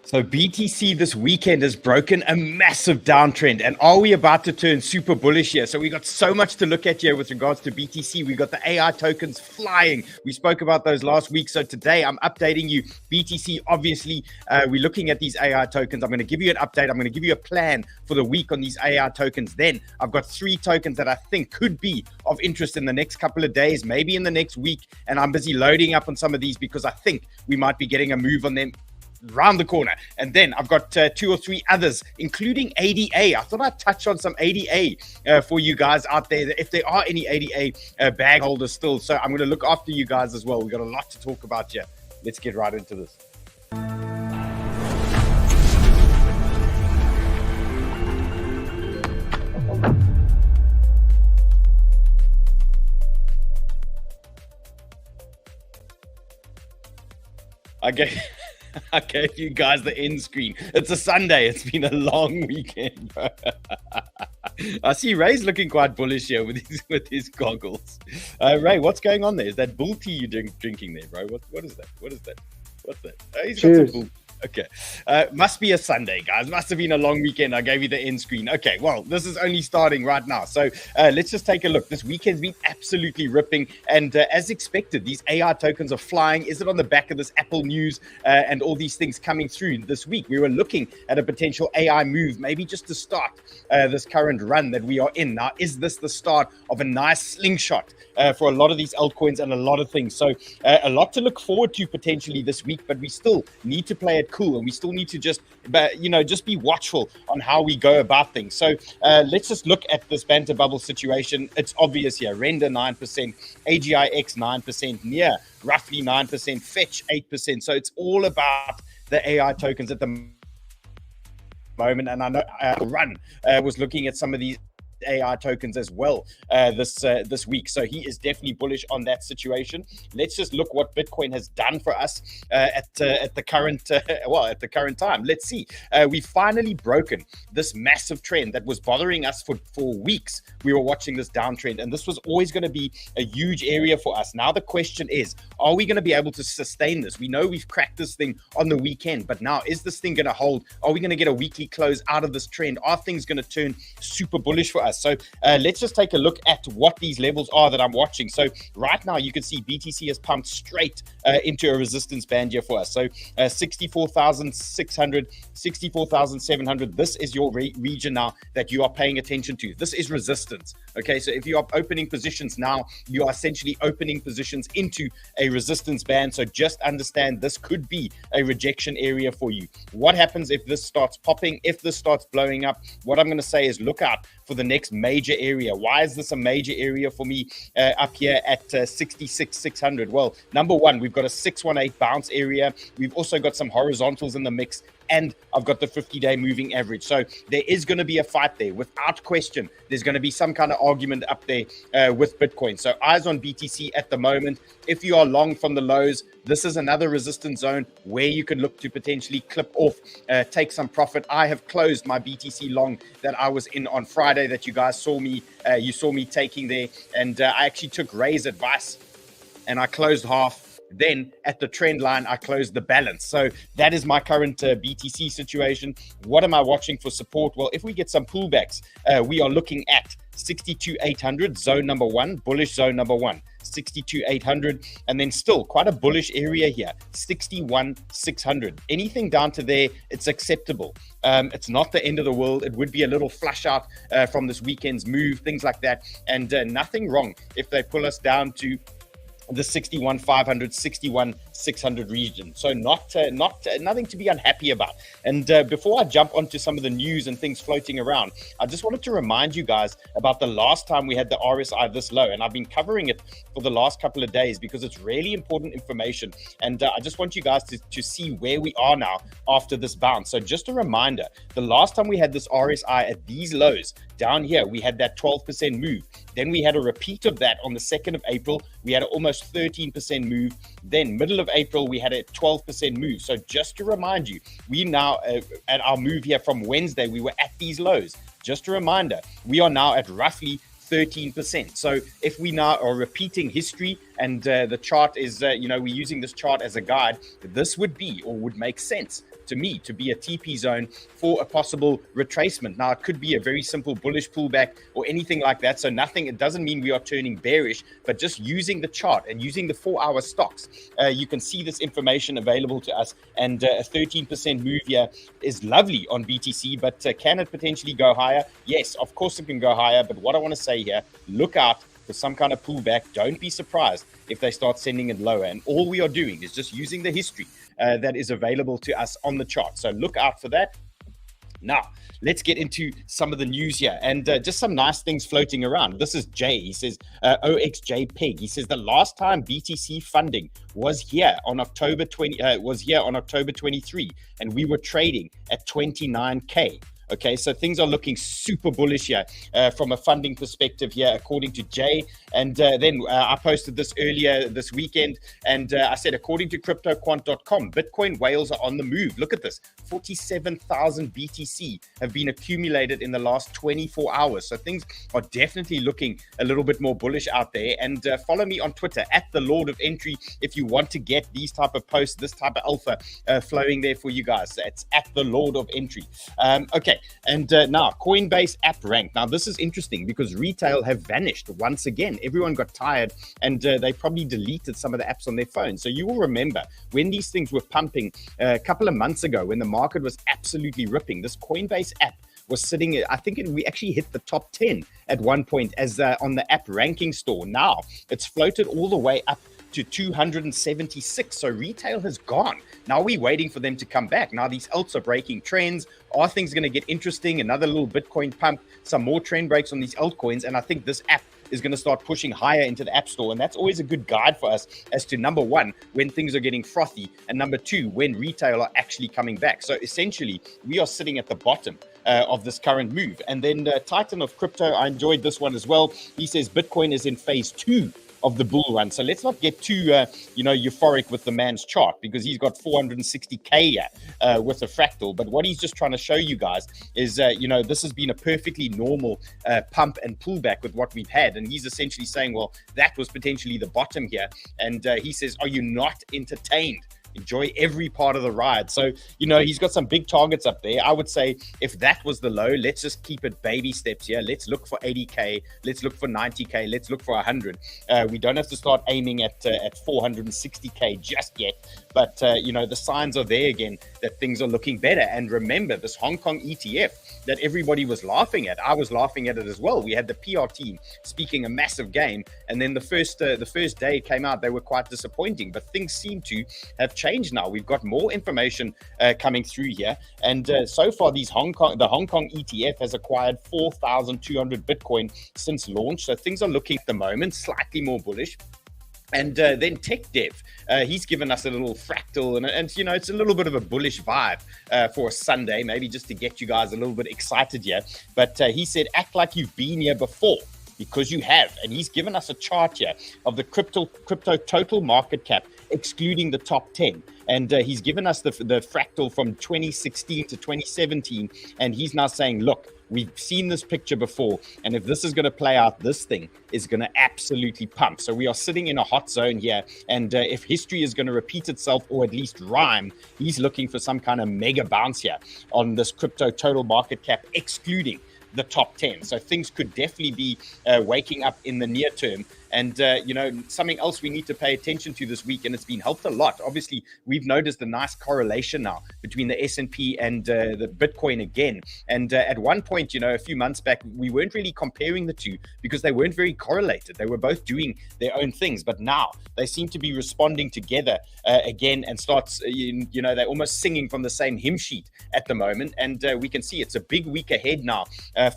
So BTC this weekend has broken a massive downtrend, and are we about to turn super bullish here? So we got so much to look at here with regards to BTC. We got the AI tokens flying. We spoke about those last week. So today I'm updating you. BTC, obviously, we're looking at these AI tokens. I'm going to give you an update. I'm going to give you a plan for the week on these AI tokens. Then I've got 3 tokens that I think could be of interest in the next couple of days, maybe in the next week. And I'm busy loading up on some of these because I think we might be getting a move on them round the corner. And then I've got 2 or 3 others, including ADA. I thought I'd touch on some ADA for you guys out there, if there are any ADA bag holders still. So I'm going to look after you guys as well. We've got a lot to talk about here. Let's get right into this. I gave you guys the end screen. It's a Sunday. It's been a long weekend, bro. I see Ray's looking quite bullish here with his goggles. Ray, what's going on there? Is that bull tea you're drinking there, bro? What is that? What's that? Oh, he's got some bull. Okay. Must be a Sunday, guys. Must have been a long weekend. I gave you the end screen. Okay, well, this is only starting right now. So let's just take a look. This weekend's been absolutely ripping. And as expected, these AI tokens are flying. Is it on the back of this Apple news and all these things coming through this week? We were looking at a potential AI move, maybe just to start this current run that we are in. Now, is this the start of a nice slingshot for a lot of these altcoins and a lot of things? So a lot to look forward to potentially this week, but we still need to play it cool, and we still need to just be watchful on how we go about things. So let's just look at this banter bubble situation. It's obvious here. Render 9%, AGIX 9%, near roughly 9%, fetch 8%. So it's all about the AI tokens at the moment. And I know Run was looking at some of these AI tokens as well this week, so he is definitely bullish on that situation. Let's just look what Bitcoin has done for us at the current time. Let's see. We've finally broken this massive trend that was bothering us for weeks. We were watching this downtrend, and this was always going to be a huge area for us. Now the question is, are we going to be able to sustain this? We know we've cracked this thing on the weekend, but now is this thing going to hold? Are we going to get a weekly close out of this trend? Are things going to turn super bullish for us? So let's just take a look at what these levels are that I'm watching. So right now you can see BTC has pumped straight into a resistance band here for us. So 64,600, 64,700. This is your region now that you are paying attention to. This is resistance. Okay, so if you are opening positions now, you are essentially opening positions into a resistance band. So just understand this could be a rejection area for you. What happens if this starts popping, if this starts blowing up? What I'm going to say is look out for the next major area. Why is this a major area for me up here at 66,600? Well, number one, we've got a 618 bounce area. We've also got some horizontals in the mix, and I've got the 50-day moving average. So there is going to be a fight there. Without question, there's going to be some kind of argument up there with Bitcoin. So eyes on BTC at the moment. If you are long from the lows, this is another resistance zone where you can look to potentially clip off, take some profit. I have closed my BTC long that I was in on Friday that you guys saw me. You saw me taking there, and I actually took Ray's advice and I closed half. Then at the trend line, I closed the balance. So that is my current BTC situation. What am I watching for support? Well, if we get some pullbacks, we are looking at 62,800, zone number one, bullish zone number one, 62,800, and then still quite a bullish area here, 61,600. Anything down to there, it's acceptable. It's not the end of the world. It would be a little flush out from this weekend's move, things like that, and nothing wrong if they pull us down to the 61,500, 61,600 region. So nothing to be unhappy about. And before I jump onto some of the news and things floating around, I just wanted to remind you guys about the last time we had the RSI this low, and I've been covering it for the last couple of days because it's really important information, and I just want you guys to see where we are now after this bounce. So just a reminder, the last time we had this RSI at these lows down here, we had that 12% move. Then we had a repeat of that on the 2nd of April. We had an almost 13% move. Then middle of April, we had a 12% move. So just to remind you, we now at our move here from Wednesday, we were at these lows. Just a reminder, we are now at roughly 13%. So if we now are repeating history, and the chart is, we're using this chart as a guide, this would be, or would make sense to me to be a TP zone for a possible retracement. Now, it could be a very simple bullish pullback or anything like that. So nothing, it doesn't mean we are turning bearish, but just using the chart and using the 4-hour stocks, you can see this information available to us. And a 13% move here is lovely on BTC, but can it potentially go higher? Yes, of course it can go higher. But what I want to say here, look out for some kind of pullback. Don't be surprised if they start sending it lower. And all we are doing is just using the history that is available to us on the chart. So look out for that. Now, let's get into some of the news here and just some nice things floating around. This is Jay. He says, 𝗚𝗦𝗙𝗙𝗧𝗧. He says the last time BTC funding was here on October 23, and we were trading at 29K. Okay, so things are looking super bullish here from a funding perspective here, according to Jay. And then I posted this earlier this weekend, and I said, according to CryptoQuant.com, Bitcoin whales are on the move. Look at this. 47,000 BTC have been accumulated in the last 24 hours. So things are definitely looking a little bit more bullish out there. And follow me on Twitter at the Lord of Entry if you want to get these type of posts, this type of alpha flowing there for you guys. It's at the Lord of Entry. Okay. And now Coinbase app rank. Now this is interesting because retail have vanished once again. Everyone got tired and they probably deleted some of the apps on their phone. So you will remember when these things were pumping a couple of months ago, when the market was absolutely ripping, this Coinbase app was sitting, I think we actually hit the top 10 at one point as on the app ranking store. Now it's floated all the way up to 276. So retail has gone. Now we're waiting for them to come back. Now these alts are breaking trends. Are things going to get interesting? Another little Bitcoin pump, some more trend breaks on these altcoins. And I think this app is going to start pushing higher into the app store. And that's always a good guide for us as to, number one, when things are getting frothy, and number two, when retail are actually coming back. So essentially, we are sitting at the bottom of this current move. And then Titan of Crypto, I enjoyed this one as well. He says Bitcoin is in phase 2 of the bull run. So let's not get too, euphoric with the man's chart, because he's got 460K with a fractal. But what he's just trying to show you guys is, this has been a perfectly normal pump and pullback with what we've had. And he's essentially saying, well, that was potentially the bottom here. And he says, are you not entertained? Enjoy every part of the ride. So, he's got some big targets up there. I would say if that was the low, let's just keep it baby steps here. Let's look for 80K. Let's look for 90K. Let's look for 100. We don't have to start aiming at 460K just yet. But, the signs are there again that things are looking better. And remember, this Hong Kong ETF that everybody was laughing at, I was laughing at it as well. We had the PR team speaking a massive game. And then the first day it came out, they were quite disappointing. But things seem to have changed now. We've got more information coming through here. And so far, the Hong Kong ETF has acquired 4,200 Bitcoin since launch. So things are looking at the moment slightly more bullish. And then Tech Dev, he's given us a little fractal, and it's a little bit of a bullish vibe for a Sunday, maybe just to get you guys a little bit excited here. But he said, act like you've been here before, because you have. And he's given us a chart here of the crypto total market cap, excluding the top 10. And he's given us the fractal from 2016 to 2017. And he's now saying, look, we've seen this picture before, and if this is going to play out, this thing is going to absolutely pump. So we are sitting in a hot zone here, and if history is going to repeat itself, or at least rhyme, he's looking for some kind of mega bounce here on this crypto total market cap, excluding the top 10. So things could definitely be waking up in the near term. And, something else we need to pay attention to this week, and it's been helped a lot. Obviously, we've noticed a nice correlation now between the S&P and the Bitcoin again. And at one point, a few months back, we weren't really comparing the two because they weren't very correlated. They were both doing their own things. But now they seem to be responding together again, and they're almost singing from the same hymn sheet at the moment. And we can see it's a big week ahead now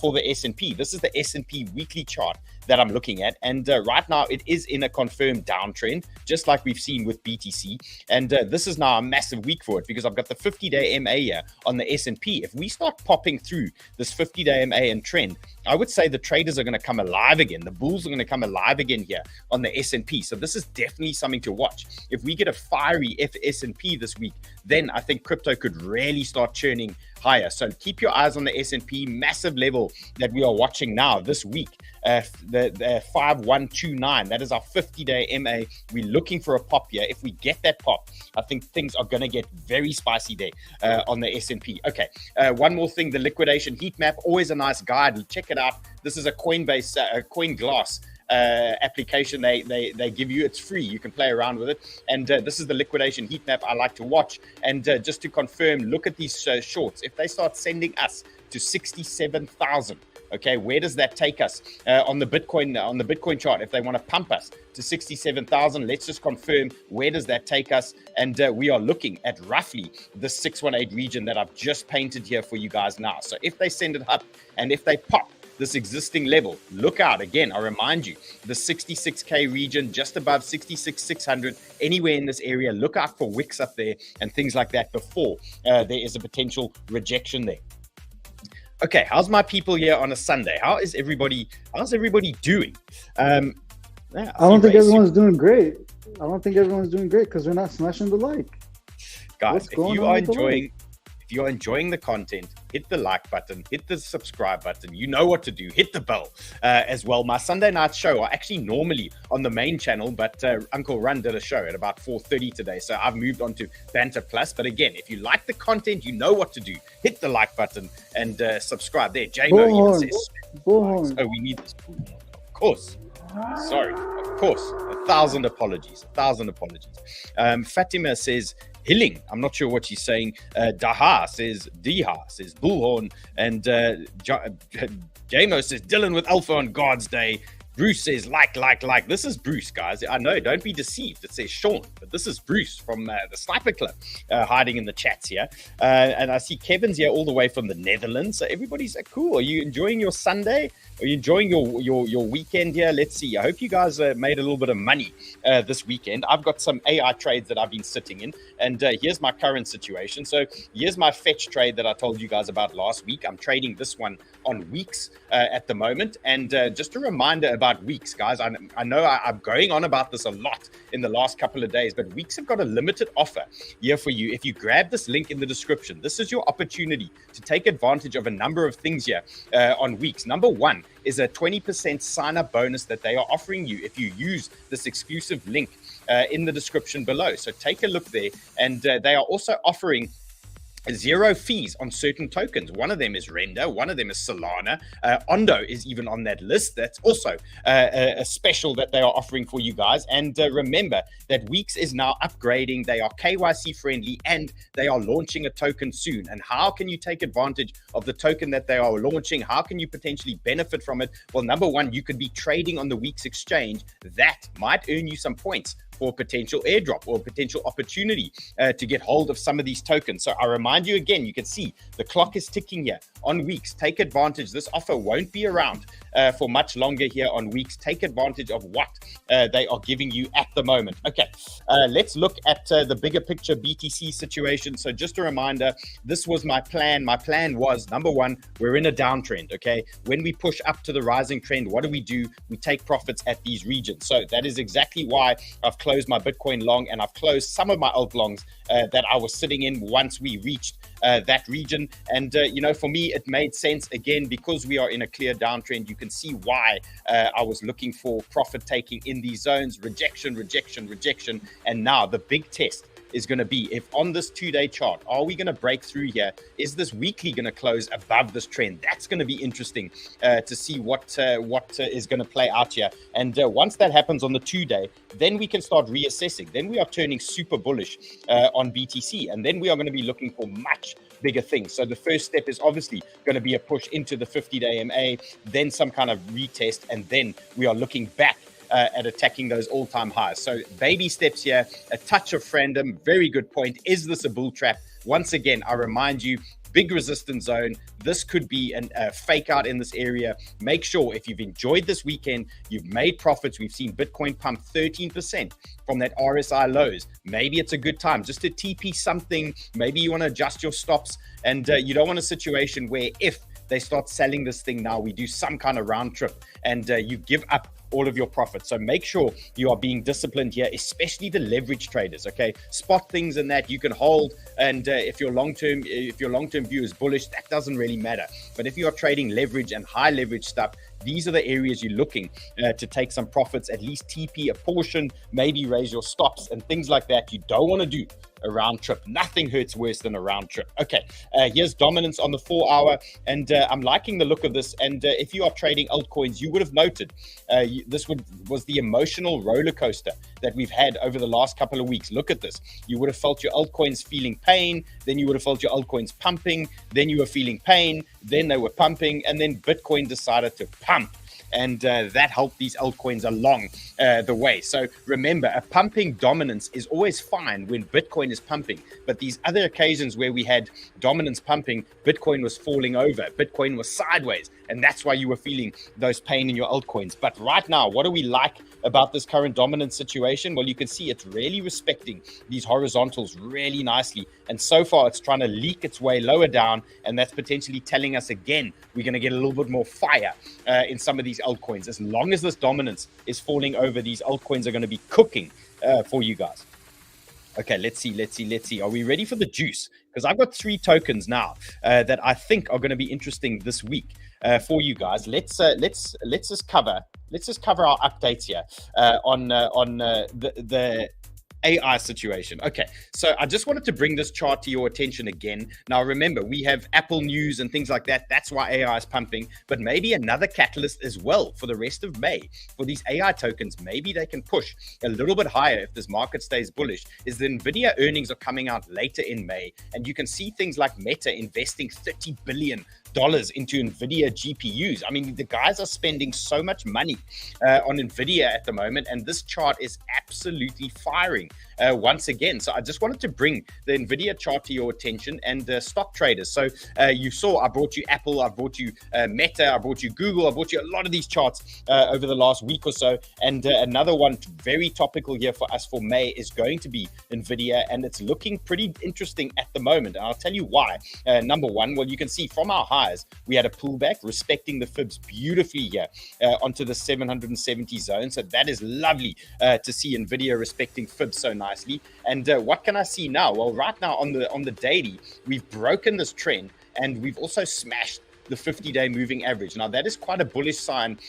for the S&P. This is the S&P weekly chart that I'm looking at. And right now it is in a confirmed downtrend, just like we've seen with BTC. And this is now a massive week for it, because I've got the 50-day MA here on the S&P. If we start popping through this 50-day MA and trend, I would say the traders are going to come alive again. The bulls are going to come alive again here on the S&P. So this is definitely something to watch. If we get a fiery S&P this week, then I think crypto could really start churning higher. So keep your eyes on the S&P. Massive level that we are watching now this week, the 5129. That is our 50-day MA. We're looking for a pop here. If we get that pop, I think things are going to get very spicy there on the S&P. Okay, one more thing, the liquidation heat map, always a nice guide. Check it out. This is a Coinbase, CoinGlass application they give you. It's free. You can play around with it. And this is the liquidation heat map I like to watch. And just to confirm, look at these shorts. If they start sending us to 67,000, okay, where does that take us on the Bitcoin chart? If they want to pump us to 67,000, let's just confirm, where does that take us? And we are looking at roughly the 618 region that I've just painted here for you guys now. So if they send it up and if they pop this existing level, look out. Again, I remind you, the 66K region, just above 66,600, anywhere in this area, look out for wicks up there and things like that before there is a potential rejection there. Okay, how's my people here on a Sunday? How's everybody doing? I don't think everyone's doing great. I don't think everyone's doing great because they're not smashing the like. Guys, if you are enjoying the content, hit the like button, hit the subscribe button. You know what to do. Hit the bell as well. My Sunday night show are actually normally on the main channel, but Uncle Run did a show at about 4:30 today. So I've moved on to Banter Plus. But again, if you like the content, you know what to do. Hit the like button and subscribe there. JMO even says, oh, we need this. Of course. Sorry. Of course. 1,000 apologies. 1,000 apologies. Fatima says, Hilling, I'm not sure what she's saying. Daha says Bullhorn, and Jamo says Dylan with Alpha on God's Day. Bruce says like. This is Bruce, guys. I know, don't be deceived. It says Sean, but this is Bruce from the Sniper Club hiding in the chats here. And I see Kevin's here all the way from the Netherlands. So everybody's cool. Are you enjoying your Sunday? Are you enjoying your weekend here? Let's see. I hope you guys made a little bit of money this weekend. I've got some AI trades that I've been sitting in, and here's my current situation. So here's my fetch trade that I told you guys about last week. I'm trading this one on Weex at the moment. And just a reminder about Weex, guys. I know I'm going on about this a lot in the last couple of days, but Weex have got a limited offer here for you. If you grab this link in the description, this is your opportunity to take advantage of a number of things here on Weex. Number one is a 20% sign-up bonus that they are offering you if you use this exclusive link in the description below. So take a look there. And they are also offering 0 fees on certain tokens. One of them is Render, one of them is Solana. Ondo is even on that list. That's also a special that they are offering for you guys. And remember that Weex is now upgrading. They are KYC friendly and they are launching a token soon. And how can you take advantage of the token that they are launching? How can you potentially benefit from it? Well, number one, you could be trading on the Weex exchange. That might earn you some points for potential airdrop or potential opportunity to get hold of some of these tokens. So I remind you again, you can see the clock is ticking here on Weex. Take advantage. This offer won't be around for much longer here on Weex. Take advantage of what they are giving you at the moment. Okay, let's look at the bigger picture BTC situation. So just a reminder, this was my plan. My plan was, number one, we're in a downtrend, okay? When we push up to the rising trend, what do? We take profits at these regions. So that is exactly why I've closed my Bitcoin long and I've closed some of my alt longs that I was sitting in once we reached that region. And, for me, it made sense again, because we are in a clear downtrend. You can see why I was looking for profit taking in these zones, rejection. And now the big test is going to be, if on this 2-day chart, are we going to break through here? Is this weekly going to close above this trend? That's going to be interesting to see what is going to play out here. And once that happens on the 2-day, then we can start reassessing. Then we are turning super bullish on BTC, and then we are going to be looking for much bigger things. So the first step is obviously going to be a push into the 50-day MA, then some kind of retest, and then we are looking back at attacking those all-time highs. So baby steps here, a touch of random. Very good point. Is this a bull trap? Once again, I remind you, big resistance zone. This could be a fake out in this area. Make sure, if you've enjoyed this weekend, you've made profits. We've seen Bitcoin pump 13% from that RSI lows. Maybe it's a good time just to TP something. Maybe you want to adjust your stops, and you don't want a situation where if they start selling this thing now. We do some kind of round trip, and you give up all of your profits. So make sure you are being disciplined here, especially the leverage traders. Okay, spot things in that you can hold, and if your long-term view is bullish, that doesn't really matter. But if you are trading leverage and high leverage stuff, these are the areas you're looking to take some profits, at least TP a portion, maybe raise your stops and things like that. You don't want to do a round trip. Nothing hurts worse than a round trip. Okay, here's dominance on the 4 hour, and I'm liking the look of this. And if you are trading altcoins, you would have noted this was the emotional roller coaster that we've had over the last couple of weeks. Look at this. You would have felt your altcoins feeling pain, then you would have felt your altcoins pumping, then you were feeling pain, then they were pumping, and then Bitcoin decided to pump. And that helped these altcoins along the way. So remember, a pumping dominance is always fine when Bitcoin is pumping. But these other occasions where we had dominance pumping, Bitcoin was falling over, Bitcoin was sideways. And that's why you were feeling those pain in your altcoins. But right now, what do we like about this current dominance situation? Well, you can see it's really respecting these horizontals really nicely. And so far, it's trying to leak its way lower down. And that's potentially telling us again, we're going to get a little bit more fire in some of these altcoins. As long as this dominance is falling over, these altcoins are going to be cooking for you guys. Okay, let's see. Are we ready for the juice? Because I've got 3 tokens now that I think are going to be interesting this week for you guys. Let's just cover our updates here on the AI situation. Okay, so I just wanted to bring this chart to your attention again. Now, remember, we have Apple news and things like that. That's why AI is pumping, but maybe another catalyst as well for the rest of May for these AI tokens. Maybe they can push a little bit higher if this market stays bullish. Is the NVIDIA earnings are coming out later in May, and you can see things like Meta investing $30 billion into NVIDIA GPUs. I mean, the guys are spending so much money on NVIDIA at the moment, and this chart is absolutely firing once again. So I just wanted to bring the NVIDIA chart to your attention, and stock traders. So you saw I brought you Apple, I brought you Meta, I brought you Google, I brought you a lot of these charts over the last week or so. And another one very topical here for us for May is going to be NVIDIA, and it's looking pretty interesting at the moment. And I'll tell you why. Number one, well, you can see from our highs, we had a pullback, respecting the fibs beautifully here onto the 770 zone. So that is lovely to see NVIDIA respecting fibs so nicely. And what can I see now? Well, right now on the daily, we've broken this trend, and we've also smashed the 50-day moving average. Now, that is quite a bullish sign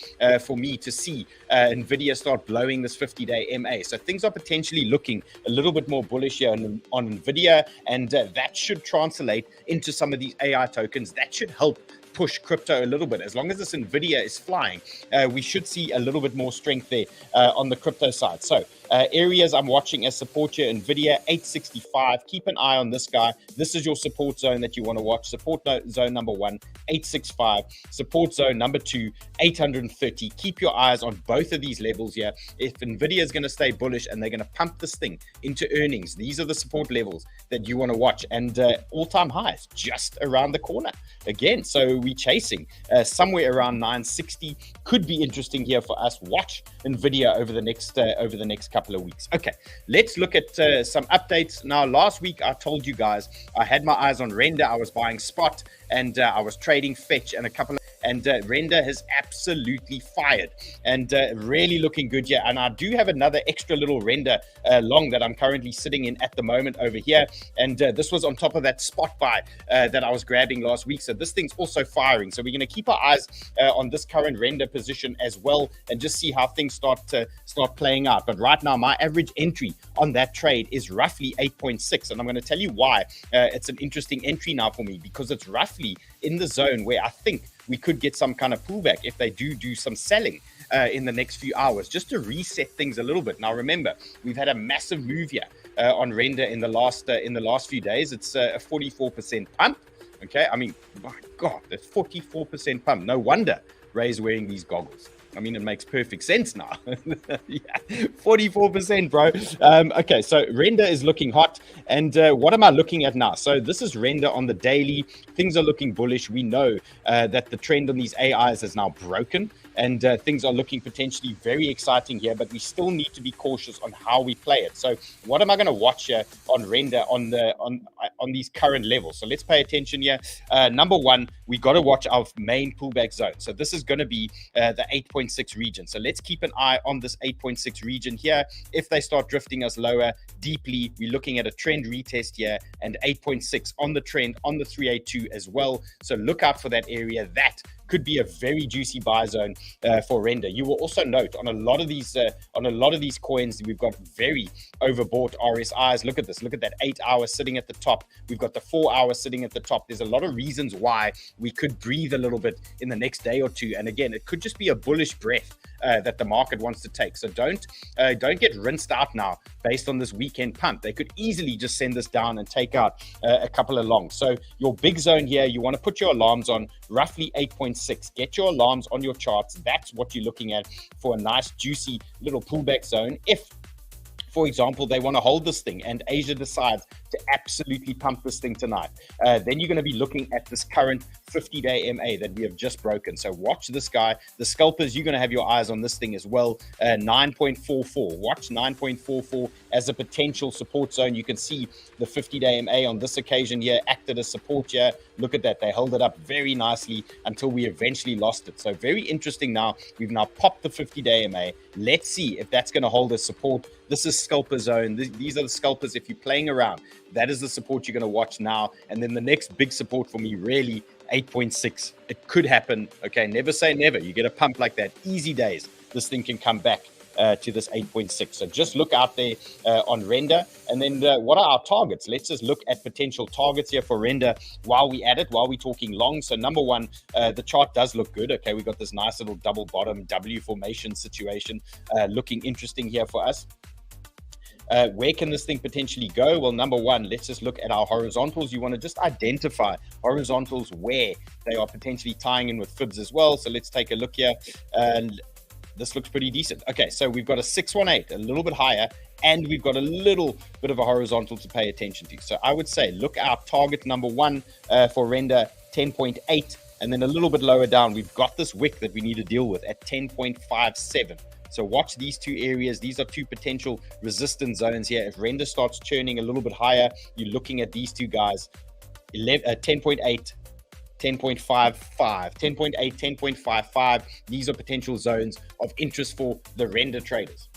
for me to see NVIDIA start blowing this 50-day MA. So things are potentially looking a little bit more bullish here on NVIDIA, and that should translate into some of these AI tokens. That should help push crypto a little bit. As long as this NVIDIA is flying, we should see a little bit more strength there on the crypto side. So areas I'm watching as support here, NVIDIA 865. Keep an eye on this guy. This is your support zone that you want to watch. Support zone number 1, 865. Support zone number 2, 830. Keep your eyes on both of these levels here. If NVIDIA is going to stay bullish and they're going to pump this thing into earnings, these are the support levels that you want to watch. And all-time highs just around the corner again. So we're chasing somewhere around 960. Could be interesting here for us. Watch NVIDIA over the next couple of weeks. Okay, let's look at some updates. Now, last week I told you guys I had my eyes on Render. I was buying spot, and I was trading fetch and a couple of, and Render has absolutely fired, and really looking good here. And I do have another extra little Render long that I'm currently sitting in at the moment over here, and this was on top of that spot buy that I was grabbing last week. So this thing's also firing. So we're going to keep our eyes on this current Render position as well, and just see how things start playing out. But right now, my average entry on that trade is roughly 8.6, and I'm going to tell you why it's an interesting entry now for me, because it's roughly in the zone where I think we could get some kind of pullback if they do some selling in the next few hours, just to reset things a little bit. Now, remember, we've had a massive move here on Render in the last few days. It's a 44% pump. Okay, I mean, my God, a 44% pump. No wonder Ray's wearing these goggles. I mean, it makes perfect sense now. Yeah, 44%, bro. Okay, so Render is looking hot. And what am I looking at now? So this is Render on the daily. Things are looking bullish. We know that the trend on these AIs is now broken. and things are looking potentially very exciting here, but we still need to be cautious on how we play it. So what am I going to watch here on render on these current levels? So let's pay attention here. Number one, we got to watch our main pullback zone. So this is going to be the 8.6 region. So let's keep an eye on this 8.6 region here. If they start drifting us lower deeply, we're looking at a trend retest here, and 8.6 on the trend on the 382 as well. So look out for that area. That could be a very juicy buy zone for render. You will also note on a lot of these coins, we've got very overbought RSIs. Look at this. Look at that 8 hour sitting at the top. We've got the 4 hour sitting at the top. There's a lot of reasons why we could breathe a little bit in the next day or two. And again, it could just be a bullish breath that the market wants to take. So don't get rinsed out now based on this weekend pump. They could easily just send this down and take out a couple of longs. So your big zone here, you want to put your alarms on roughly 8.6. Get your alarms on your charts. That's what you're looking at for a nice juicy little pullback zone. If, for example, they want to hold this thing and Asia decides to absolutely pump this thing tonight, then you're going to be looking at this current 50-day MA that we have just broken. So watch this guy. The scalpers, you're going to have your eyes on this thing as well. 9.44. Watch 9.44 as a potential support zone. You can see the 50-day MA on this occasion here acted as support here. Look at that. They held it up very nicely until we eventually lost it. So very interesting now. We've now popped the 50-day MA. Let's see if that's going to hold as support. This is scalper zone. These are the scalpers. If you're playing around, that is the support you're going to watch now. And then the next big support for me, really, 8.6. It could happen. Okay, never say never. You get a pump like that, easy days, this thing can come back to this 8.6. So just look out there on render. And then what are our targets? Let's just look at potential targets here for render while we at it, while we're talking long. So number one, the chart does look good. Okay, we got this nice little double bottom W formation situation looking interesting here for us. Where can this thing potentially go? Well, number one, let's just look at our horizontals. You want to just identify horizontals where they are potentially tying in with fibs as well. So let's take a look here. And this looks pretty decent. Okay, so we've got a 618, a little bit higher, and we've got a little bit of a horizontal to pay attention to. So I would say look out target number one for render 10.8, and then a little bit lower down, we've got this wick that we need to deal with at 10.57. So watch these two areas. These are two potential resistance zones here. If render starts churning a little bit higher, you're looking at these two guys, 10.8, 10.55, 10.8, 10.55. These are potential zones of interest for the render traders.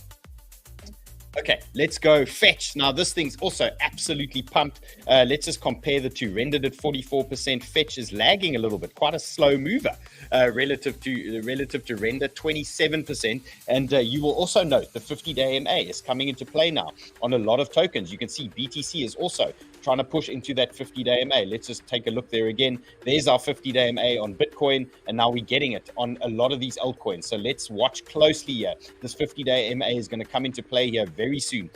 Okay, let's go fetch. Now, this thing's also absolutely pumped. Let's just compare the two. Rendered at 44%. Fetch is lagging a little bit. Quite a slow mover relative to render, 27%. And you will also note the 50-day MA is coming into play now on a lot of tokens. You can see BTC is also trying to push into that 50-day MA. Let's just take a look there again. There's our 50-day MA on Bitcoin, and now we're getting it on a lot of these altcoins. So let's watch closely here. This 50-day MA is going to come into play here very soon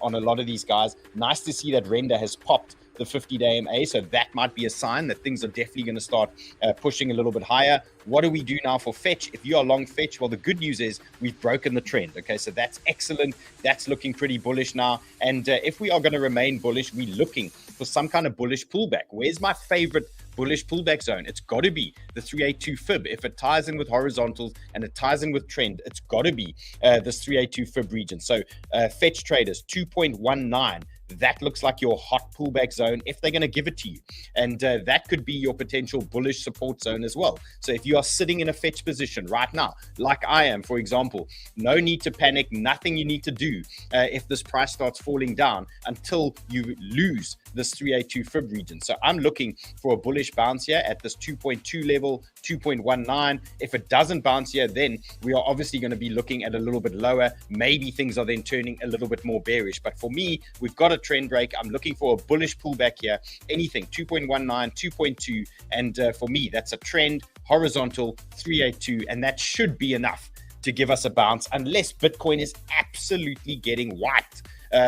on a lot of these guys. Nice to see that render has popped the 50-day MA, so that might be a sign that things are definitely going to start pushing a little bit higher. What do we do now for fetch? If you are long fetch, well, the good news is we've broken the trend. Okay, so that's excellent. That's looking pretty bullish now. And if we are going to remain bullish, we're looking for some kind of bullish pullback. Where's my favorite bullish pullback zone? It's got to be the 382 fib. If it ties in with horizontals and it ties in with trend, it's got to be this 382 fib region. So fetch traders 2.19. That looks like your hot pullback zone if they're going to give it to you. And that could be your potential bullish support zone as well. So if you are sitting in a fetch position right now, like I am, for example, no need to panic, nothing you need to do if this price starts falling down until you lose this 382 fib region. So I'm looking for a bullish bounce here at this 2.2 level, 2.19. If it doesn't bounce here, then we are obviously going to be looking at a little bit lower. Maybe things are then turning a little bit more bearish. But for me, we've got a trend break. I'm looking for a bullish pullback here. Anything 2.19, 2.2. And for me, that's a trend, horizontal, 382. And that should be enough to give us a bounce unless Bitcoin is absolutely getting wiped.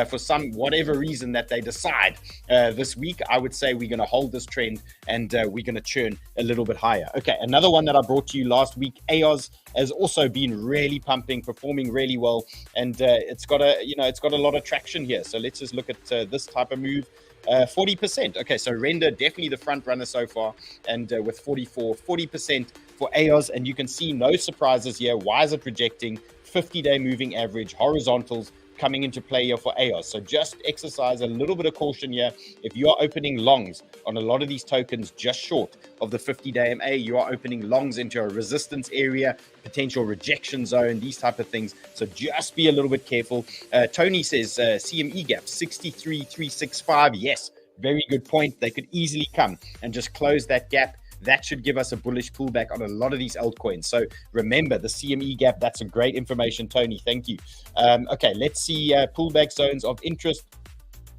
For some whatever reason that they decide this week, I would say we're going to hold this trend and we're going to churn a little bit higher. Okay, another one that I brought to you last week, AIOZ, has also been really pumping, performing really well, and it's got a lot of traction here. So let's just look at this type of move. 40%. Okay, so render definitely the front runner so far, and with 40% for AIOZ, and you can see no surprises here. Why is it rejecting? 50-day moving average, horizontals coming into play here for AIOZ. So just exercise a little bit of caution here. If you are opening longs on a lot of these tokens just short of the 50-day MA, you are opening longs into a resistance area, potential rejection zone, these type of things. So just be a little bit careful. Tony says CME gap 63,365. Yes, very good point. They could easily come and just close that gap. That should give us a bullish pullback on a lot of these altcoins. So remember the CME gap. That's a great information, Tony. Thank you. Okay, let's see pullback zones of interest.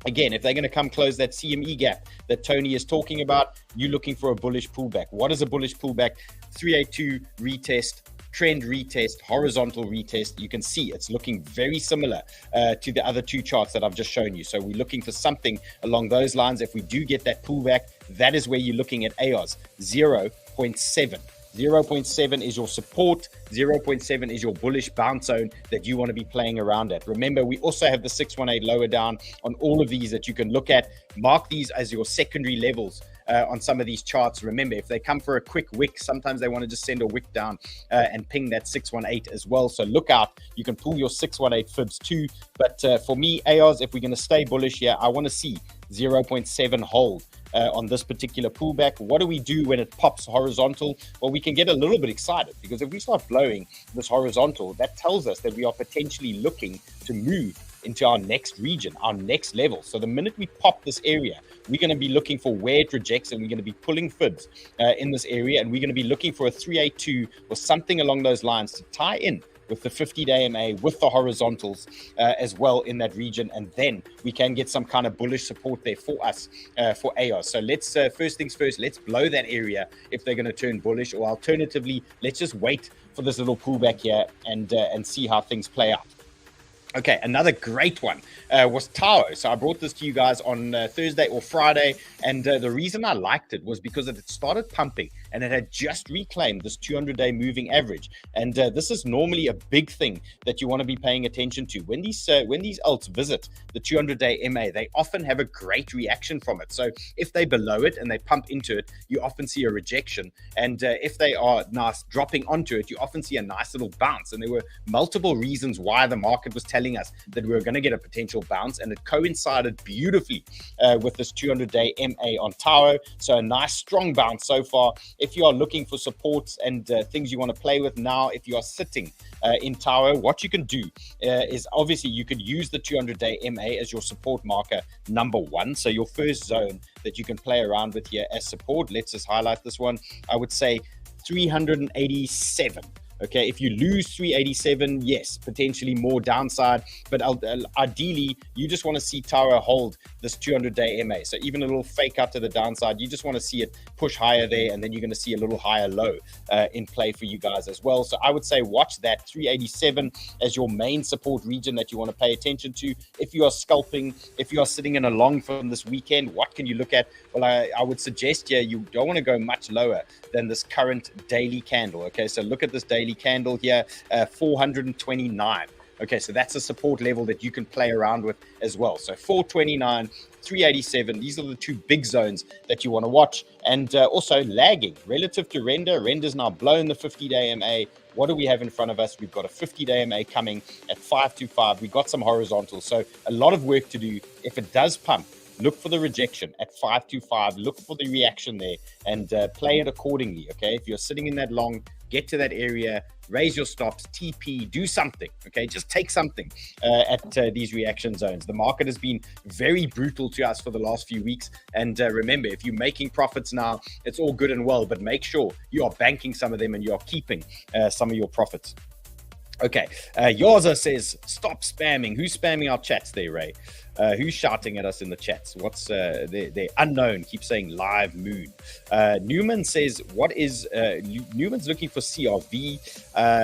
Again, if they're going to come close that CME gap that Tony is talking about, you're looking for a bullish pullback. What is a bullish pullback? 382 retest, trend retest, horizontal retest. You can see it's looking very similar to the other two charts that I've just shown you. So we're looking for something along those lines. If we do get that pullback, that is where you're looking at AIOZ 0.7. 0.7 is your support. 0.7 is your bullish bounce zone that you want to be playing around at. Remember, we also have the 618 lower down on all of these that you can look at. Mark these as your secondary levels on some of these charts. Remember, if they come for a quick wick, sometimes they want to just send a wick down and ping that 618 as well. So look out. You can pull your 618 fibs too. But for me, AIOZ, if we're going to stay bullish here, I want to see 0.7 hold on this particular pullback. What do we do when it pops horizontal? Well, we can get a little bit excited, because if we start blowing this horizontal, that tells us that we are potentially looking to move into our next region, our next level. So the minute we pop this area, we're going to be looking for where it rejects, and we're going to be pulling fibs in this area, and we're going to be looking for a 382 or something along those lines to tie in with the 50-day MA, with the horizontals as well in that region, and then we can get some kind of bullish support there for us for AIOZ. So let's first things first, let's blow that area if they're going to turn bullish, or alternatively, let's just wait for this little pullback here and see how things play out. Okay, another great one was 𝗬𝗏. So I brought this to you guys on Thursday or Friday, and the reason I liked it was because it started pumping, and it had just reclaimed this 200-day moving average. And this is normally a big thing that you want to be paying attention to. When these alts visit the 200-day MA, they often have a great reaction from it. So if they below it and they pump into it, you often see a rejection. And if they are nice dropping onto it, you often see a nice little bounce. And there were multiple reasons why the market was telling us that we were going to get a potential bounce, and it coincided beautifully with this 200-day MA on 𝗬𝗏. So a nice strong bounce so far. If you are looking for supports and things you want to play with now, if you are sitting in 𝗬𝗏, what you can do is obviously you could use the 200-day MA as your support marker number one. So your first zone that you can play around with here as support. Let's just highlight this one. I would say 387. Okay, if you lose 387, yes, potentially more downside, but ideally, you just want to see 𝗬𝗏 hold this 200-day MA. So even a little fake out to the downside, you just want to see it push higher there, and then you're going to see a little higher low in play for you guys as well. So I would say watch that 387 as your main support region that you want to pay attention to. If you are scalping, if you are sitting in a long from this weekend, what can you look at? Well, I would suggest here, you don't want to go much lower than this current daily candle. Okay, so look at this daily candle here, 429. Okay, so that's a support level that you can play around with as well. So 429, 387, these are the two big zones that you want to watch. And also lagging relative to render. Render's now blown the 50-day MA. What do we have in front of us? We've got a 50-day MA coming at 525. We've got some horizontals. So a lot of work to do. If it does pump, look for the rejection at 525. Look for the reaction there and play it accordingly. Okay, if you're sitting in that long, get to that area, raise your stops, TP, do something. Okay, just take something at these reaction zones. The market has been very brutal to us for the last few weeks. And remember, if you're making profits now, it's all good and well, but make sure you are banking some of them and you are keeping some of your profits. Okay, Yaza says, stop spamming. Who's spamming our chats there, Ray? Who's shouting at us in the chats? What's they're unknown? Keep saying live moon. Newman says, what is Newman's looking for CRV?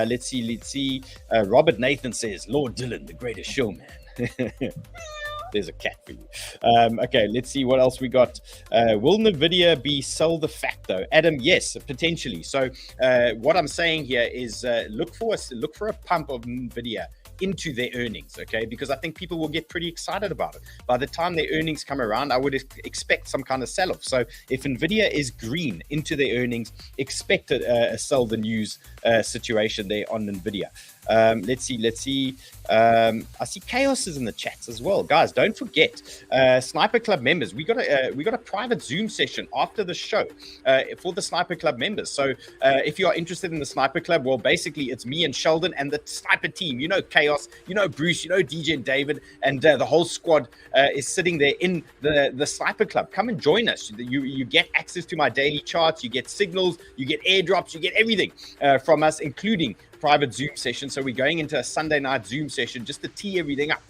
Let's see. Robert Nathan says, Lord Dylan, the greatest showman. There's a cat for you. Okay, let's see what else we got. Will NVIDIA be sell the fact though? Adam, yes, potentially. So what I'm saying here is look for a pump of NVIDIA into their earnings, okay? Because I think people will get pretty excited about it. By the time their earnings come around, I would expect some kind of sell-off. So if NVIDIA is green into their earnings, expect a sell the news situation there on NVIDIA. Let's see. I see Chaos is in the chats as well, guys. Don't forget, Sniper Club members. We got a private Zoom session after the show for the Sniper Club members. So if you are interested in the Sniper Club, well, basically it's me and Sheldon and the Sniper team. You know Chaos, you know Bruce, you know DJ and David, and the whole squad is sitting there in the Sniper Club. Come and join us. You get access to my daily charts. You get signals. You get airdrops. You get everything from us, including private Zoom session. So we're going into a Sunday night Zoom session just to tee everything up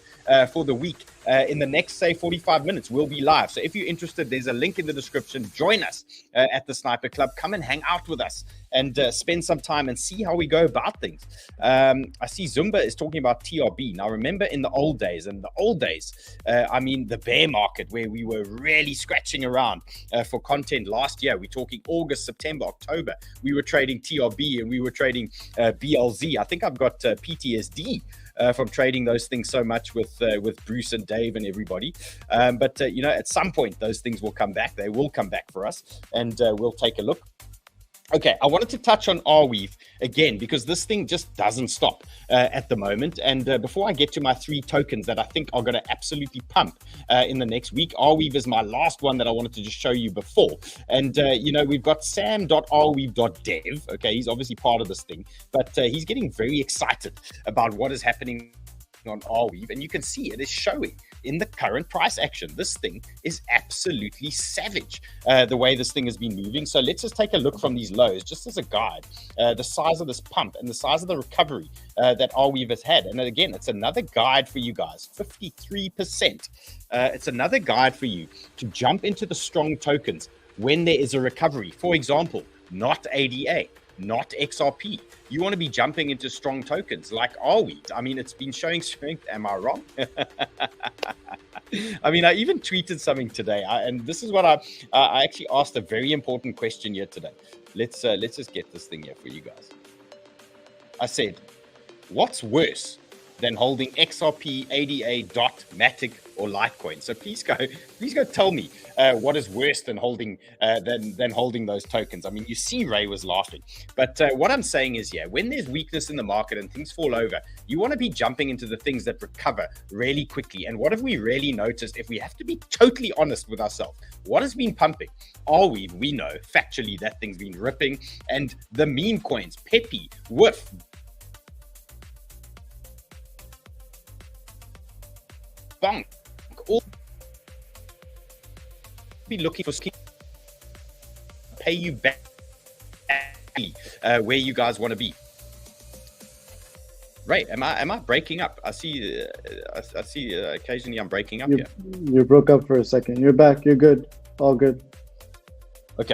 for the week. In the next, say, 45 minutes, we'll be live. So if you're interested, there's a link in the description. Join us at the Sniper Club. Come and hang out with us and spend some time and see how we go about things. I see Zumba is talking about TRB. Now, remember in the old days, I mean, the bear market where we were really scratching around for content last year. We're talking August, September, October. We were trading TRB and we were trading BLZ. I think I've got PTSD from trading those things so much with Bruce and Dave and everybody. But you know, at some point, those things will come back. They will come back for us, and we'll take a look. Okay, I wanted to touch on Arweave again because this thing just doesn't stop at the moment. And before I get to my 3 tokens that I think are going to absolutely pump in the next week, Arweave is my last one that I wanted to just show you before. And, you know, we've got sam.arweave.dev. Okay, he's obviously part of this thing, but he's getting very excited about what is happening on Arweave, and you can see it is showing in the current price action. This thing is absolutely savage, the way this thing has been moving. So let's just take a look from these lows, just as a guide, the size of this pump and the size of the recovery that Arweave has had. And again, it's another guide for you guys, 53%. It's another guide for you to jump into the strong tokens when there is a recovery. For example, not ADA, not XRP. You want to be jumping into strong tokens like Arweave. I mean, it's been showing strength. Am I wrong? I mean, I even tweeted something today, and this is what I actually asked a very important question here today. Let's just get this thing here for you guys. I said, what's worse than holding XRP, ADA, DOT, Matic, or Litecoin? So please go tell me what is worse than holding those tokens. I mean, you see Ray was laughing, but what I'm saying is, yeah, when there's weakness in the market and things fall over, you want to be jumping into the things that recover really quickly. And what have we really noticed? If we have to be totally honest with ourselves, what has been pumping? Arweave, we know factually that thing's been ripping, and the meme coins, Peppy, WIF, Bonk, all be looking for skin, pay you back where you guys want to be. Right? Am I breaking up? I see. Occasionally I'm breaking up here. You broke up for a second. You're back. You're good. All good. Okay.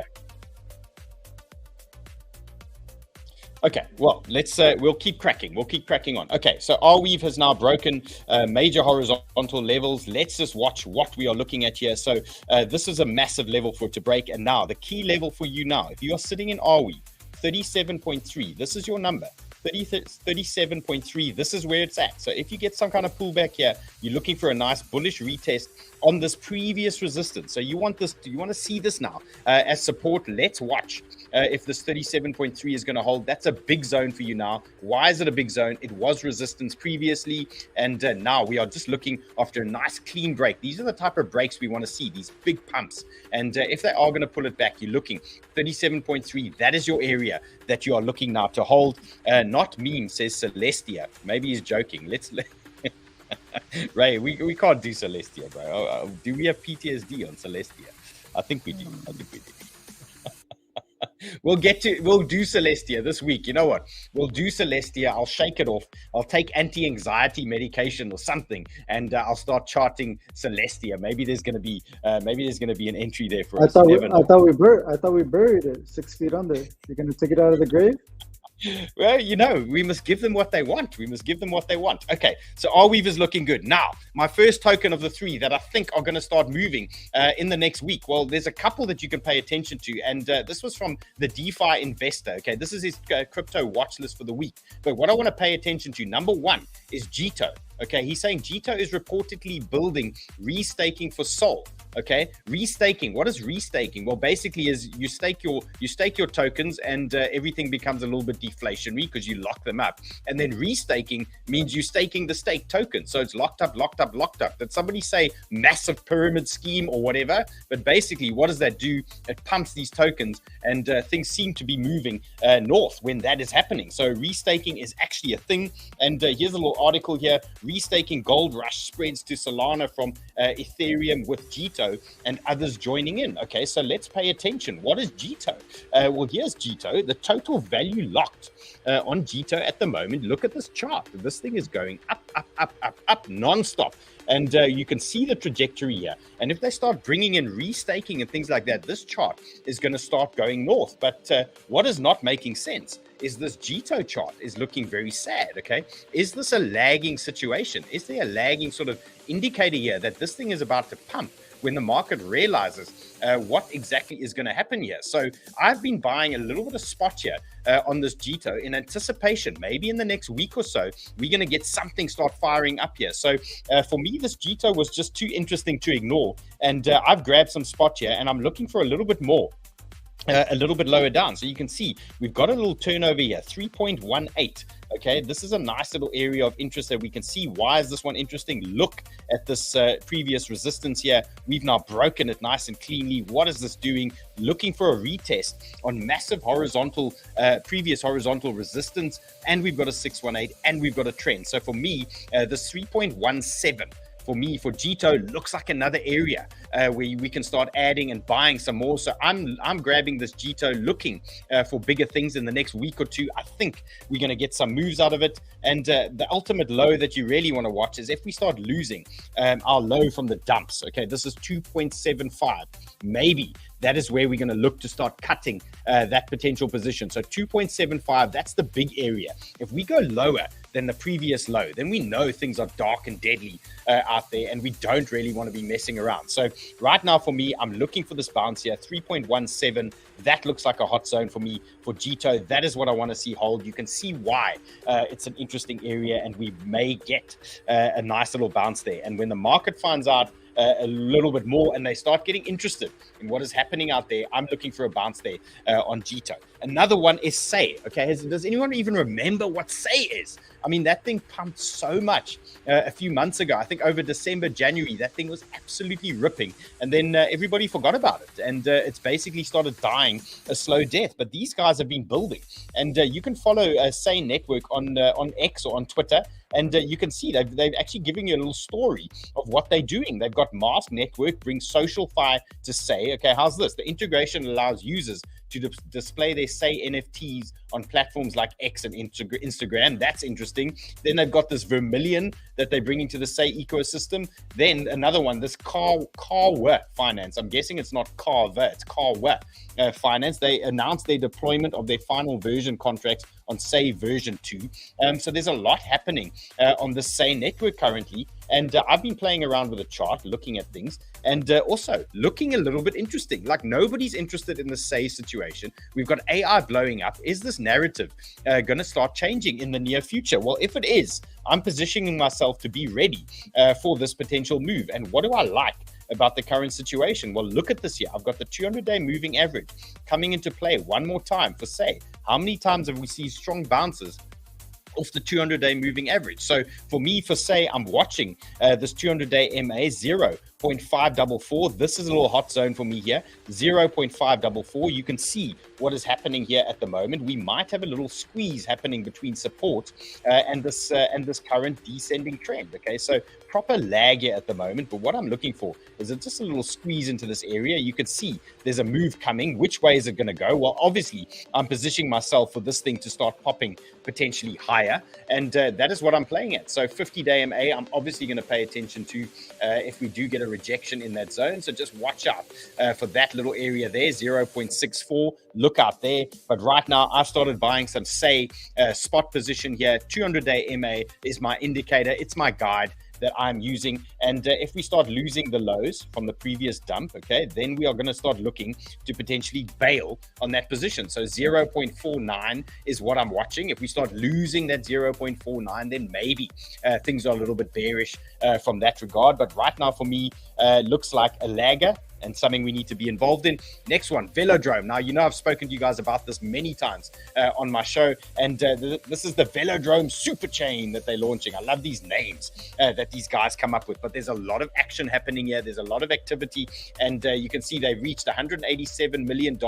Okay, well, we'll keep cracking. We'll keep cracking on. Okay, so Arweave has now broken major horizontal levels. Let's just watch what we are looking at here. So this is a massive level for it to break. And now the key level for you now, if you are sitting in Arweave, 37.3, this is your number. 37.3, this is where it's at. So if you get some kind of pullback here, you're looking for a nice bullish retest on this previous resistance. So you want to see this now as support. Let's watch if this 37.3 is going to hold. That's a big zone for you now. Why is it a big zone? It was resistance previously, and now we are just looking after a nice clean break. These are the type of breaks we want to see, these big pumps. And if they are going to pull it back, you're looking 37.3. That is your area that you are looking now to hold. Not meme, says Celestia. Maybe he's joking. Ray, we can't do Celestia, bro. Do we have PTSD on Celestia? I think we do. We'll do Celestia this week. You know what? We'll do Celestia. I'll shake it off. I'll take anti-anxiety medication or something, and I'll start charting Celestia. Maybe there's going to be an entry there for us. I thought we buried it 6 feet under. You're going to take it out of the grave? Well, you know, we must give them what they want. We must give them what they want. Okay, so 𝗚𝗚𝗡 is looking good. Now, my first token of the three that I think are going to start moving in the next week. Well, there's a couple that you can pay attention to. And this was from the DeFi investor. Okay, this is his crypto watch list for the week. But what I want to pay attention to, number one, is 𝗤𝗘. Okay, he's saying 𝗤𝗘 is reportedly building restaking for Sol. Okay, restaking. What is restaking? Well, basically is you stake your tokens and everything becomes a little bit deflationary because you lock them up. And then restaking means you staking the stake token. So it's locked up, locked up, locked up. Did somebody say massive pyramid scheme or whatever? But basically, what does that do? It pumps these tokens and things seem to be moving north when that is happening. So restaking is actually a thing. And here's a little article here. Restaking gold rush spreads to Solana from Ethereum with 𝗤𝗘 and others joining in. Okay, so let's pay attention. What is 𝗤𝗘? Well, here's 𝗤𝗘. The total value locked on 𝗤𝗘 at the moment. Look at this chart. This thing is going up, up, up, up, up, non-stop. And you can see the trajectory here. And if they start bringing in restaking and things like that, this chart is going to start going north. But what is not making sense is this 𝗤𝗘 chart is looking very sad, okay? Is this a lagging situation? Is there a lagging sort of indicator here that this thing is about to pump when the market realizes what exactly is going to happen here? So I've been buying a little bit of spot here on this 𝗤𝗘 in anticipation. Maybe in the next week or so, we're going to get something start firing up here. So for me, this 𝗤𝗘 was just too interesting to ignore. And I've grabbed some spot here and I'm looking for a little bit more. A little bit lower down. So you can see we've got a little turnover here, 3.18. Okay, this is a nice little area of interest that we can see. Why is this one interesting? Look at this previous resistance here. We've now broken it nice and cleanly. What is this doing? Looking for a retest on massive horizontal, previous horizontal resistance. And we've got a 618 and we've got a trend. So for me, this 3.17 for me, for 𝗤𝗘, looks like another area where we can start adding and buying some more. So I'm grabbing this 𝗤𝗘, looking for bigger things in the next week or two. I think we're going to get some moves out of it. And the ultimate low that you really want to watch is if we start losing our low from the dumps. Okay, this is 2.75. Maybe that is where we're going to look to start cutting that potential position. So 2.75, that's the big area. If we go lower than the previous low, then we know things are dark and deadly out there, and we don't really want to be messing around. So right now for me, I'm looking for this bounce here, 3.17. That looks like a hot zone for me for 𝗤𝗘. That is what I want to see hold. You can see why it's an interesting area, and we may get a nice little bounce there. And when the market finds out a little bit more and they start getting interested in what is happening out there, I'm looking for a bounce there on 𝗤𝗘. Another one is 𝗧. Okay, does anyone even remember what 𝗧 is? I mean, that thing pumped so much a few months ago. I think over December, January, that thing was absolutely ripping. And then everybody forgot about it. And it's basically started dying a slow death. But these guys have been building. And you can follow 𝗧 Network on X or on Twitter. And you can see they've actually given you a little story of what they're doing. They've got Mask Network, bring social fi to 𝗧. Okay, how's this? The integration allows users to display their 𝗧 NFTs on platforms like X and Instagram. That's interesting. Then they've got this Vermilion that they're bringing to the 𝗧 ecosystem. Then another one, this 𝗪𝗪𝗪 Finance. I'm guessing it's not 𝗪𝗪𝗪, it's 𝗪𝗪𝗪 Finance. They announced their deployment of their final version contracts on 𝗧 version 2. So there's a lot happening on the 𝗧 network currently. And I've been playing around with a chart, looking at things, and also looking a little bit interesting. Like nobody's interested in the 𝗧 situation. We've got AI blowing up. Is this narrative going to start changing in the near future? Well, if it is, I'm positioning myself to be ready for this potential move. And what do I like about the current situation? Well, look at this here. I've got the 200-day moving average coming into play one more time for 𝗧. How many times have we seen strong bounces off the 200-day moving average? So for me, for 𝗧, I'm watching this 200-day MA 0.544. This is a little hot zone for me here, 0.544. You can see what is happening here at the moment. We might have a little squeeze happening between support and this current descending trend. Okay, so proper lag here at the moment. But what I'm looking for is just a little squeeze into this area. You can see there's a move coming. Which way is it going to go? Well, obviously, I'm positioning myself for this thing to start popping potentially higher. And that is what I'm playing at. So 50-day MA, I'm obviously going to pay attention to if we do get a a rejection in that zone. So just watch out for that little area there, 0.64. Look out there. But right now, I've started buying some, say, spot position here. 200-day MA is my indicator. It's my guide that I'm using. And if we start losing the lows from the previous dump, okay, then we are going to start looking to potentially bail on that position. So 0.49 is what I'm watching. If we start losing that 0.49, then maybe things are a little bit bearish from that regard. But right now for me, looks like a lagger and something we need to be involved in. Next one, Velodrome. Now, you know, I've spoken to you guys about this many times on my show, and this is the Velodrome super chain that they're launching. I love these names that these guys come up with, but there's a lot of action happening here. There's a lot of activity, and you can see they reached $187 million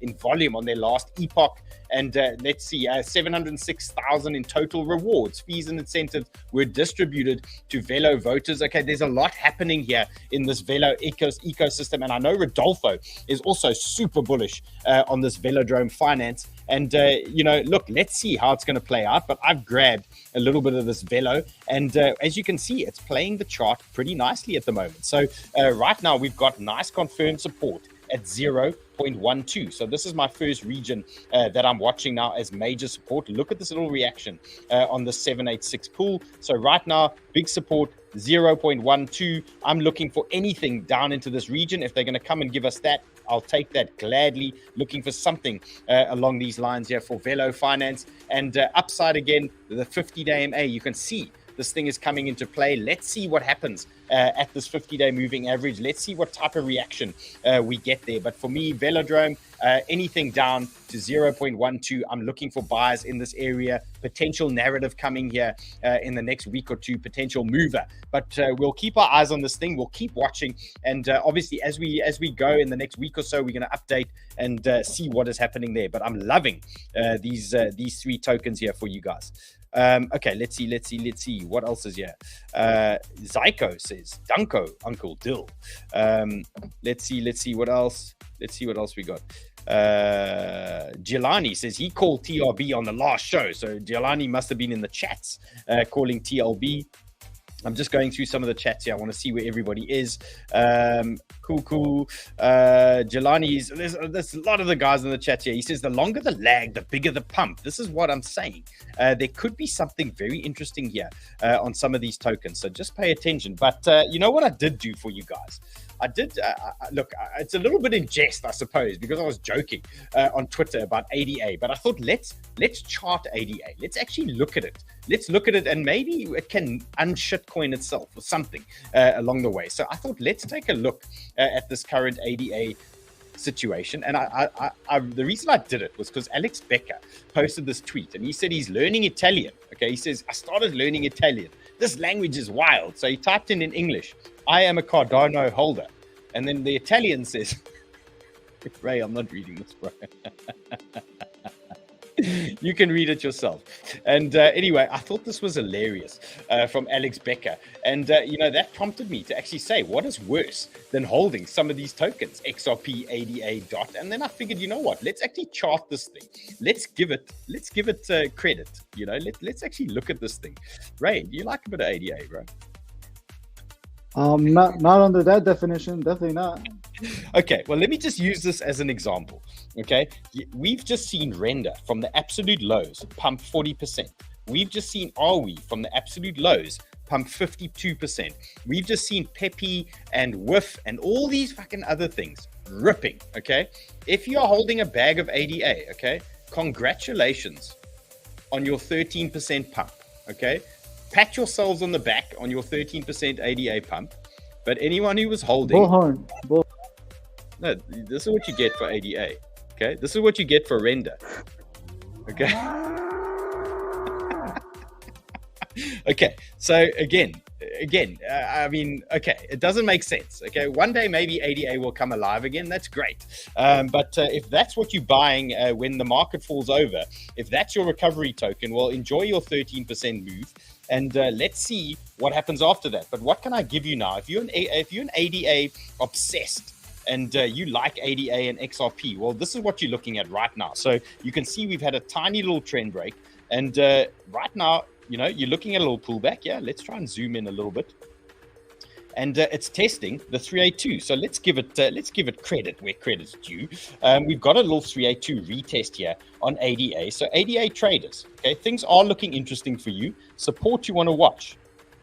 in volume on their last epoch. And let's see, 706,000 in total rewards, fees and incentives were distributed to Velo voters. Okay, there's a lot happening here in this Velo ecosystem. And I know Rodolfo is also super bullish on this Velodrome finance. And, you know, look, let's see how it's going to play out. But I've grabbed a little bit of this Velo. And as you can see, it's playing the chart pretty nicely at the moment. So right now, we've got nice confirmed support at 0.12. So this is my first region that I'm watching now as major support. Look at this little reaction on the 786 pool. So right now, big support, 0.12. I'm looking for anything down into this region. If they're going to come and give us that, I'll take that gladly. Looking for something along these lines here for Velo Finance. And upside again, the 50-day MA, you can see this thing is coming into play. Let's see what happens at this 50-day moving average. Let's see what type of reaction we get there. But for me, Velodrome, anything down to 0.12, I'm looking for buyers in this area. Potential narrative coming here in the next week or two, potential mover. But we'll keep our eyes on this thing. We'll keep watching. And obviously, as we go in the next week or so, we're going to update and see what is happening there. But I'm loving these three tokens here for you guys. Okay, let's see. What else is here? Zyko says, Danko, Uncle Dill. Let's see what else. Let's see what else we got. Jelani says he called TRB on the last show. So Jelani must have been in the chats calling TLB. I'm just going through some of the chats here. I want to see where everybody is. Cool. Jelani's, there's a lot of the guys in the chat here. He says, the longer the lag, the bigger the pump. This is what I'm saying. There could be something very interesting here on some of these tokens. So just pay attention. But you know what I did do for you guys? I did, look, it's a little bit in jest, I suppose, because I was joking on Twitter about ADA. But I thought, let's chart ADA. Let's actually look at it. Let's look at it, and maybe it can unshitcoin itself or something along the way. So I thought, let's take a look at this current ADA situation. And the reason I did it was because Alex Becker posted this tweet, and he said he's learning Italian. Okay, he says, I started learning Italian. This language is wild. So he typed in English, I am a Cardano holder. And then the Italian says, Ray, I'm not reading this, bro. You can read it yourself. And anyway, I thought this was hilarious from Alex Becker. And, you know, that prompted me to actually say, what is worse than holding some of these tokens, XRP, ADA, DOT? And then I figured, you know what? Let's actually chart this thing. Let's give it credit. You know, let's actually look at this thing. Ray, do you like a bit of ADA, bro? Not under that definition. Definitely not. Okay, well, let me just use this as an example. Okay, we've just seen Render from the absolute lows pump 40%. We've just seen RWE from the absolute lows pump 52%. We've just seen Pepe and WIF and all these fucking other things ripping. Okay, if you're holding a bag of ADA, okay, congratulations on your 13% pump. Okay, pat yourselves on the back on your 13% ADA pump. But anyone who was holding... Bullhorn. No, this is what you get for ADA. Okay, this is what you get for Render. Okay. Okay, so again, I mean, okay, it doesn't make sense. Okay, one day maybe ADA will come alive again. That's great. But if that's what you're buying when the market falls over, if that's your recovery token, well, enjoy your 13% move. And let's see what happens after that. But what can I give you now? If you're an ADA obsessed and you like ADA and XRP, well, this is what you're looking at right now. So you can see we've had a tiny little trend break. And right now, you know, you're looking at a little pullback. Yeah, let's try and zoom in a little bit. and it's testing the 382. So let's give it credit where credit's due. We've got a little 382 retest here on ADA. So ADA traders, okay, things are looking interesting for you. Support you want to watch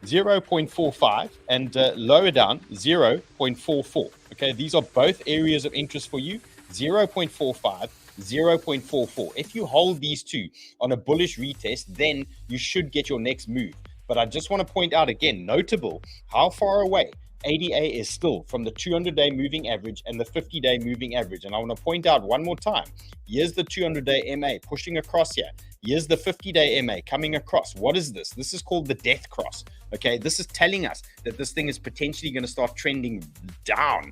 0.45 and lower down 0.44. Okay, these are both areas of interest for you. 0.45, 0.44. If you hold these two on a bullish retest, then you should get your next move. But I just want to point out again, notable how far away ADA is still from the 200-day moving average and the 50-day moving average. And I want to point out one more time, here's the 200-day MA pushing across here. Here's the 50-day MA coming across. What is this? This is called the death cross. Okay, this is telling us that this thing is potentially going to start trending down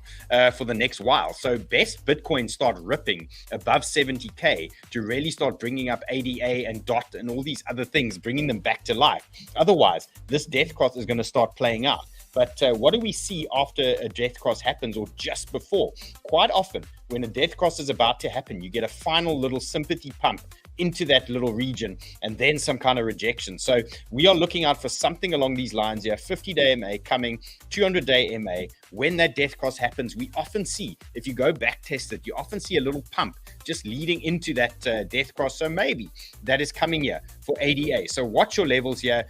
for the next while. So best Bitcoin start ripping above 70K to really start bringing up ADA and DOT and all these other things, bringing them back to life. Otherwise, this death cross is going to start playing out. But what do we see after a death cross happens or just before? Quite often, when a death cross is about to happen, you get a final little sympathy pump into that little region and then some kind of rejection. So we are looking out for something along these lines here. 50-day MA coming, 200-day MA. When that death cross happens, we often see, if you go back test it, you often see a little pump just leading into that death cross. So maybe that is coming here for ADA. So watch your levels here.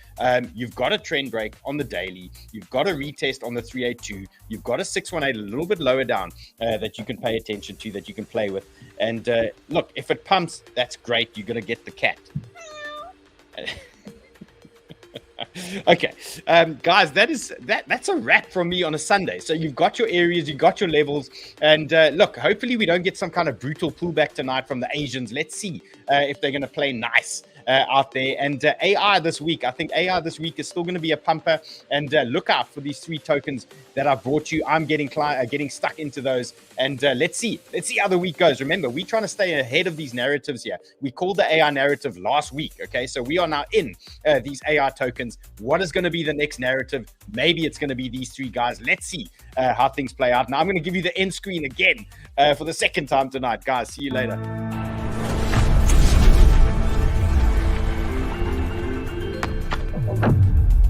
You've got a trend break on the daily. You've got a retest on the 382. You've got a 618 a little bit lower down that you can pay attention to, that you can play with. And look, if it pumps, that's great. You're going to get the cat. Okay, guys, that's a wrap from me on a Sunday. So you've got your areas, you've got your levels, and look, hopefully we don't get some kind of brutal pullback tonight from the Asians. Let's see if they're going to play nice out there. And AI this week, I think AI this week is still going to be a pumper. And look out for these 3 tokens that I brought you. I'm getting stuck into those. And let's see how the week goes. Remember, we're trying to stay ahead of these narratives here. We called the AI narrative last week. Okay, so we are now in these AI tokens. What is going to be the next narrative? Maybe it's going to be these 3 guys. Let's see how things play out. Now I'm going to give you the end screen again for the second time tonight, guys. See you later.